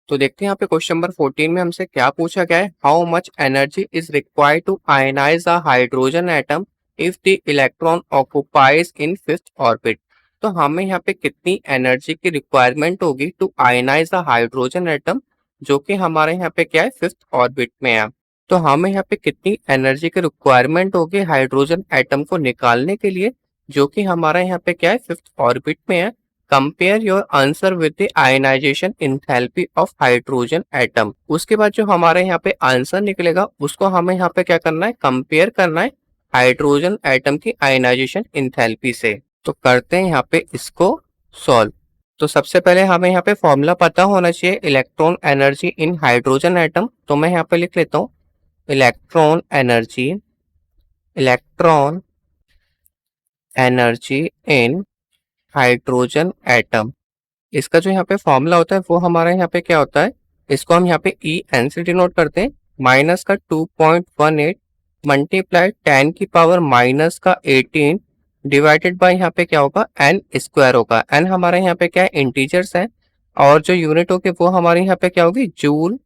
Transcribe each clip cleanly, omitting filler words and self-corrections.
तो देखते हैं यहाँ पे क्वेश्चन नंबर 14 में हमसे क्या पूछा गया है। How much energy is required to ionize a hydrogen atom if the electron occupies in fifth orbit. तो हमें यहाँ पे कितनी एनर्जी की रिक्वायरमेंट होगी to ionize a hydrogen atom जो कि हमारे यहाँ पे क्या है, फिफ्थ ऑर्बिट में है। तो हमें यहाँ पे कितनी एनर्जी की रिक्वायरमेंट होगी हाइड्रोजन एटम को निकालने के लिए जो कि हमारे यहाँ पे क्या है, फिफ्थ ऑर्बिट में है। Compare your answer with the ionization enthalpy of hydrogen atom. उसके बाद जो हमारे यहाँ पे आंसर निकलेगा उसको हमें यहाँ पे क्या करना है, कंपेयर करना है हाइड्रोजन एटम की आयनाइजेशन एंथैल्पी से। तो करते हैं यहाँ पे इसको सॉल्व। तो सबसे पहले हमें यहाँ पे फॉर्मूला पता होना चाहिए electron energy in hydrogen atom. तो मैं यहाँ पे लिख लेता हूँ electron energy in hydrogen atom. इसका जो यहाँ पे फॉर्मूला होता है वो हमारा यहाँ पे क्या होता है, इसको हम यहाँ पे ई एन से डिनोट करते हैं। माइनस का 2.18 मल्टीप्लाई 10 की पावर माइनस का 18 डिवाइडेड बाय यहाँ पे क्या होगा, एन स्क्वायर होगा। एन हमारे यहाँ पे क्या है, इंटीजर्स है, और जो यूनिट होगी वो हमारे यहाँ पे क्या होगी, जूल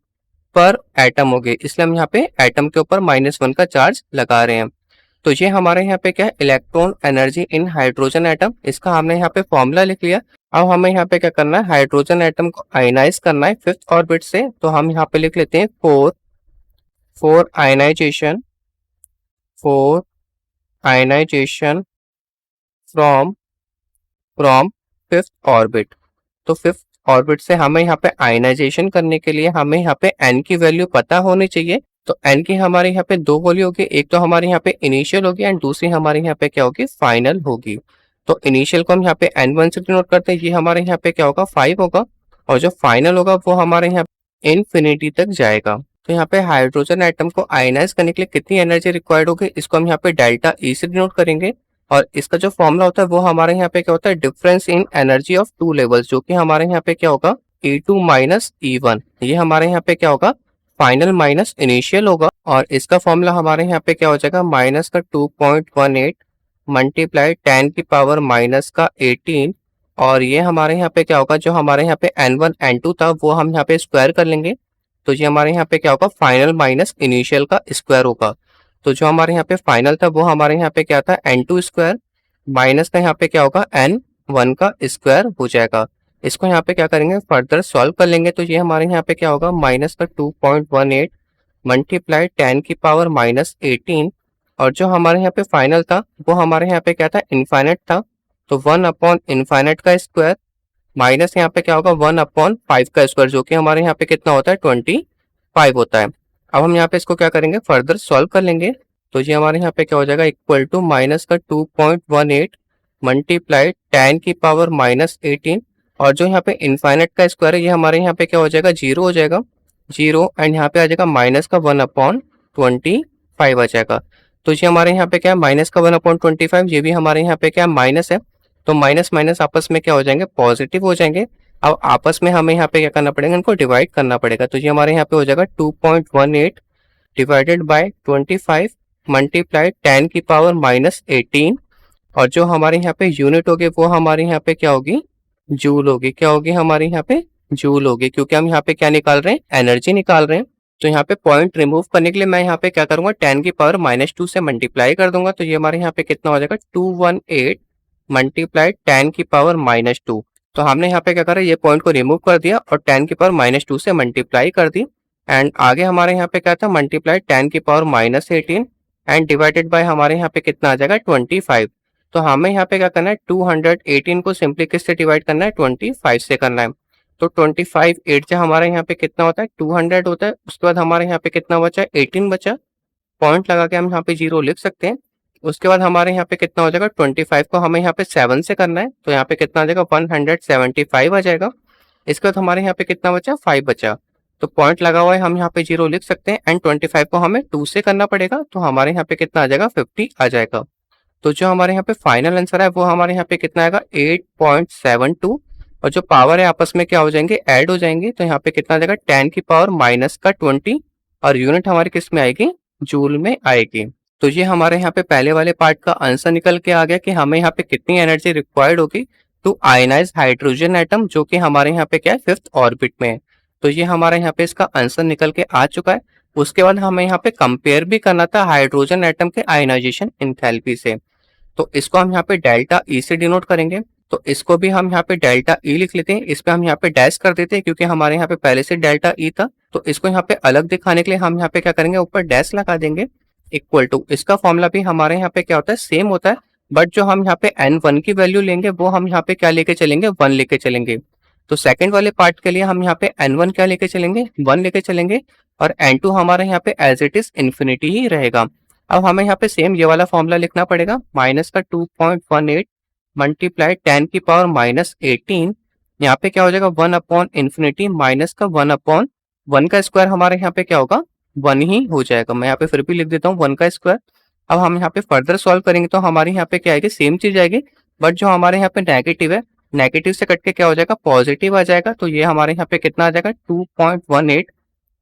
पर एटम होगी, इसलिए हम यहाँ पे एटम के ऊपर -1 का चार्ज लगा रहे हैं। तो ये हमारे यहाँ पे क्या है, electron energy in hydrogen atom. इसका हमने यहाँ पे फॉर्मूला लिख लिया। अब हमें यहाँ पे क्या करना है, हाइड्रोजन एटम को आयनाइज करना है फिफ्थ ऑर्बिट से। तो हम यहाँ पे लिख लेते हैं for ionization from fifth orbit. तो फिफ्थ ऑर्बिट से हमें यहाँ पे आयनाइजेशन करने के लिए हमें यहाँ पे एन की वैल्यू पता होनी चाहिए। तो एन की हमारे यहाँ पे दो वैल्यू होगी, एक तो हमारे यहाँ पे इनिशियल होगी एंड दूसरी हमारे यहाँ पे क्या होगी, फाइनल होगी। तो इनिशियल को हम यहाँ पे n1 से डिनोट करते हैं, ये हमारे यहाँ पे क्या होगा, 5 होगा, और जो फाइनल होगा वो हमारे यहाँ इनफिनिटी तक जाएगा। तो यहाँ पे हाइड्रोजन एटम को आयनाइज करने के लिए कितनी एनर्जी रिक्वायर्ड होगी, इसको हम यहाँ पे डेल्टा ई से डिनोट करेंगे। और इसका जो फॉर्मूला होता है वो हमारे यहाँ पे क्या होता है, difference in energy of two levels, जो कि हमारे यहाँ पे क्या होगा, E2 माइनस E1। ये हमारे यहाँ पे क्या होगा, फाइनल माइनस इनिशियल होगा। और इसका फॉर्मूला हमारे यहाँ पे क्या हो जाएगा, माइनस का 2.18 मल्टीप्लाई 10 की पावर माइनस का 18। और ये हमारे यहाँ पे क्या होगा, जो हमारे यहाँ पे N1 N2 था वो हम यहाँ पे स्क्वायर कर लेंगे। तो ये हमारे यहाँ पे क्या होगा, फाइनल माइनस इनिशियल का स्क्वायर होगा। तो जो हमारे यहाँ पे फाइनल था वो हमारे यहाँ पे क्या था, N2 स्क्वायर, माइनस का यहाँ पे क्या होगा, N1 का स्क्वायर हो जाएगा। इसको यहाँ पे क्या करेंगे, फर्दर सॉल्व कर लेंगे। तो ये हमारे यहाँ पे क्या होगा, माइनस का 2.18 मल्टीप्लाई 10 की पावर माइनस 18। और जो हमारे यहाँ पे फाइनल था वो हमारे यहाँ पे क्या था, इनफाइनाइट था। तो 1 अपॉन इनफाइनाइट का स्क्वायर माइनस यहाँ पे क्या होगा, 1 अपॉन 5 का स्क्वायर, जो कि हमारे यहाँ पे कितना होता है, 25 होता है। अब हम यहाँ पे इसको क्या करेंगे, फर्दर सॉल्व कर लेंगे। तो ये हमारे यहाँ पे क्या हो जाएगा, इक्वल टू माइनस का 2.18 मल्टीप्लाई 10 की पावर माइनस 18। और जो यहाँ पे इनफाइनाइट का स्क्वायर है ये हमारे यहाँ पे क्या हो जाएगा, जीरो हो जाएगा, जीरो। एंड यहाँ पे आ जाएगा माइनस का 1 अपॉन 25 आ जाएगा। तो ये हमारे यहाँ पे क्या है, माइनस का 1 अपॉन 25, ये भी हमारे यहाँ पे क्या है, माइनस है। तो माइनस माइनस आपस में क्या हो जाएंगे, पॉजिटिव हो जाएंगे। अब आपस में हमें यहाँ पे क्या करना पड़ेगा, इनको डिवाइड करना पड़ेगा। तो ये हमारे यहाँ पे हो जाएगा 2.18 डिवाइडेड बाय 25 मल्टीप्लाई 10 की पावर माइनस 18। और जो हमारे यहाँ पे यूनिट होगी वो हमारे यहाँ पे क्या होगी, जूल होगी। क्या होगी हमारे यहाँ पे, जूल होगी, क्योंकि हम यहाँ पे क्या निकाल रहे हैं, एनर्जी निकाल रहे हैं। तो यहाँ पे पॉइंट रिमूव करने के लिए मैं यहाँ पे क्या करूंगा, 10 की पावर -2 से मल्टीप्लाई कर दूंगा। तो ये हमारे यहाँ पे कितना हो जाएगा, 218 मल्टीप्लाई 10 की पावर -2। तो हमने यहाँ पे क्या करा, ये पॉइंट को रिमूव कर दिया और 10 की पावर -2 से मल्टीप्लाई कर दी। एंड आगे हमारे यहाँ पे क्या था, मल्टीप्लाई 10 की पावर -18 एंड डिवाइडेड बाय हमारे यहाँ पे कितना आ जाएगा, 25। तो हमें यहाँ पे क्या करना है, 218 को सिंपली किससे डिवाइड करना है, 25 से करना है। तो 25 8 से हमारे यहाँ पे कितना होता है, 200 होता है। उसके बाद हमारे यहाँ पे कितना बचा, 18 बचा। पॉइंट लगा के हम यहाँ पे 0 लिख सकते हैं। उसके बाद हमारे यहाँ पे कितना हो जाएगा, 25 को हमें यहाँ पे 7 से करना है। तो यहाँ पे कितना आ जाएगा, 175 आ जाएगा। इसके बाद हमारे यहाँ पे कितना बचा, 5 बचा। तो पॉइंट लगा हुआ है, हम यहाँ पे 0 लिख सकते हैं। एंड 25 को हमें 2 से करना पड़ेगा। तो हमारे यहाँ पे कितना आ जाएगा, 50 आ जाएगा। तो जो हमारे यहाँ पे फाइनल आंसर है वो हमारे यहाँ पे कितना आएगा, 8.72। और जो पावर है आपस में क्या हो जाएंगे, ऐड हो जाएंगे। तो यहाँ पे कितना आ जाएगा, 10 की पावर माइनस का 20। और यूनिट हमारी किस में आएगी, जूल में आएगी। तो ये हमारे यहाँ पे पहले वाले पार्ट का आंसर निकल के आ गया कि हमें यहाँ पे कितनी एनर्जी रिक्वायर्ड होगी टू आयनाइज हाइड्रोजन एटम, जो कि हमारे यहाँ पे क्या है, फिफ्थ ऑर्बिट में है। तो ये हमारा यहाँ पे इसका आंसर निकल के आ चुका है। उसके बाद हमें यहाँ पे कंपेयर भी करना था हाइड्रोजन एटम के आयनाइजेशन एंथैल्पी से। तो इसको हम यहाँ पे डेल्टा ई से डिनोट करेंगे। तो इसको भी हम यहाँ पे डेल्टा ई लिख लेते हैं। इस पे हम यहाँ पे डैश कर देते हैं क्योंकि हमारे यहाँ पे पहले से डेल्टा ई था। तो इसको यहाँ पे अलग दिखाने के लिए हम यहाँ पे क्या करेंगे, ऊपर डैश लगा देंगे। इक्वल टू, इसका फॉर्मूला भी हमारे यहाँ पे क्या होता है, सेम होता है। बट जो हम यहाँ पे n1 की वैल्यू लेंगे वो हम यहाँ पे क्या लेके चलेंगे, 1 लेके चलेंगे। तो सेकंड वाले पार्ट के लिए हम यहाँ पे n1 क्या लेके चलेंगे, 1 लेके चलेंगे। और n2 हमारे यहाँ पे एज इट इज इन्फिनिटी ही रहेगा। अब हमें यहाँ पे सेम ये वाला फॉर्मूला लिखना पड़ेगा, माइनस का 2.18 मल्टीप्लाई 10 की पावर माइनस 18। यहाँ पे क्या हो जाएगा, 1 अपॉन इन्फिनिटी माइनस का 1 अपॉन 1 का स्क्वायर हमारे यहाँ पे क्या होगा, 1 ही हो जाएगा। मैं यहाँ पे फिर भी लिख देता हूँ 1 का स्क्वायर। अब हम यहाँ पे फर्दर सॉल्व करेंगे तो हमारे यहाँ पे क्या आएगी, सेम चीज आएगी। बट जो हमारे यहाँ पे नेगेटिव है, नेगेटिव से कट के क्या हो जाएगा, पॉजिटिव आ जाएगा। तो ये हमारे यहाँ पे कितना आ जाएगा, 2.18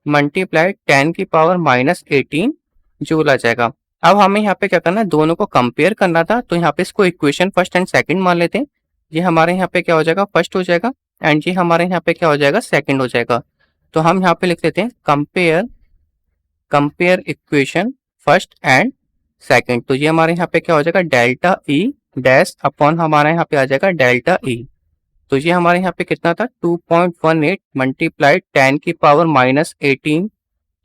मल्टीप्लाई 10 की पावर माइनस 18 जूल आ जाएगा। अब हमें यहाँ पे क्या करना है, दोनों को कंपेयर करना था। तो यहाँ पे इसको इक्वेशन फर्स्ट एंड सेकंड मान लेते हैं। ये हमारे यहाँ पे क्या हो जाएगा, फर्स्ट हो जाएगा। एंड ये हमारे यहाँ पे क्या हो जाएगा, सेकंड हो जाएगा। तो हम यहाँ पे लिख लेते हैं compare equation first and second. तो ये हमारे यहाँ पे क्या हो जाएगा, डेल्टा ई डैश अपॉन हमारे यहाँ पे आ जाएगा डेल्टा ई। तो ये हमारे यहाँ पे कितना था, 2.18 मल्टीप्लाई 10 की पावर माइनस 18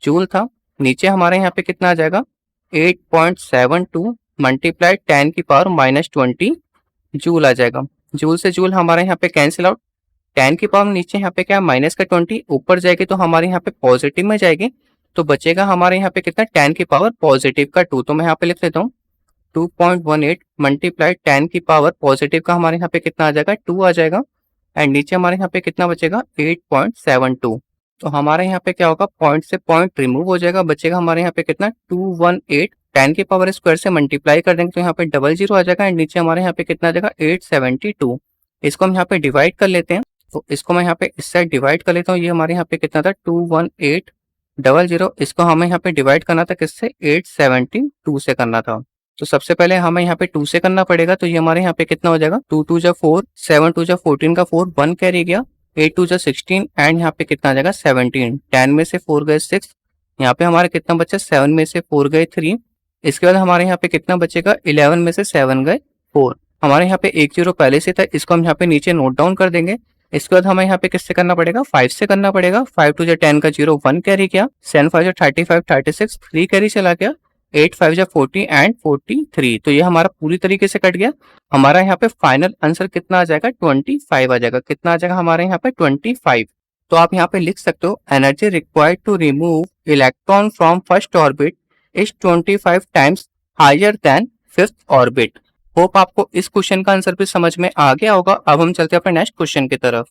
जूल था। नीचे हमारे यहाँ पे कितना आ जाएगा, 8.72 मल्टीप्लाई 10 की पावर माइनस 20 जूल आ जाएगा। जूल से जूल हमारे यहाँ पे कैंसिल आउट। 10 की पावर नीचे यहाँ पे क्या, माइनस का 20 ऊपर जाएगी तो हमारे यहाँ पे पॉजिटिव में जाएगी। तो बचेगा हमारे यहाँ पे कितना, 10 की पावर पॉजिटिव का 2। तो मैं यहाँ पे लिख लेता हूँ 2.18 मल्टीप्लाई 10 की पावर पॉजिटिव का हमारे यहाँ पे कितना आ जाएगा, 2 आ जाएगा। एंड नीचे हमारे यहाँ पे कितना बचेगा, 8.72। तो हमारे यहाँ पे क्या होगा, पॉइंट से पॉइंट रिमूव हो जाएगा। बचेगा हमारे यहाँ पे कितना, 218। 10 की पावर स्क्वायर से मल्टीप्लाई कर देंगे तो यहाँ पे 00 आ जाएगा। एंड नीचे हमारे यहाँ पे कितना आ जाएगा, 872। इसको हम यहाँ पे डिवाइड कर लेते हैं। तो इसको मैं यहाँ पे इस साइड डिवाइड कर लेता हूँ। ये हमारे यहाँ पे कितना था, 21800। इसको हमें यहाँ पे डिवाइड करना था किससे, 872 से करना था। तो सबसे पहले हमें यहाँ पे 2 से करना पड़ेगा। तो ये हमारे यहाँ पे कितना हो जाएगा, 2 2 जा 4, 7 2 जा 14 का 4, 1 कैरी गया, 8 2 जा 16 एंड यहाँ पे कितना आ जाएगा 17। 10 में से 4 गए 6, यहाँ पे हमारे कितना बचा, 7 में से 4 गए 3। इसके बाद हमारे यहाँ पे कितना बचेगा, 11 में से 7 गए 4। हमारे यहाँ पे 1 0 पहले से था, इसको हम यहाँ पे नीचे नोट डाउन कर देंगे। इसके बाद हमें यहाँ पे किससे करना पड़ेगा, 5 से करना पड़ेगा। 5 2 जा 10 का 0, 1 कैरी किया, 7 5 जा 35 36, 3 कैरी चला गया, 8 5 जा 40 एंड 43। तो ये हमारा पूरी तरीके से कट गया। हमारा यहाँ पे फाइनल आंसर कितना आ जाएगा, 25 आ जाएगा। कितना आ जाएगा हमारे यहाँ पे, 25। तो आप यहाँ पे लिख सकते हो, energy required to remove electron from first orbit is 25 times higher than fifth orbit. Hope आपको इस क्वेश्चन का आंसर भी समझ में आ गया होगा। अब हम चलते हैं अपने नेक्स्ट क्वेश्चन की तरफ।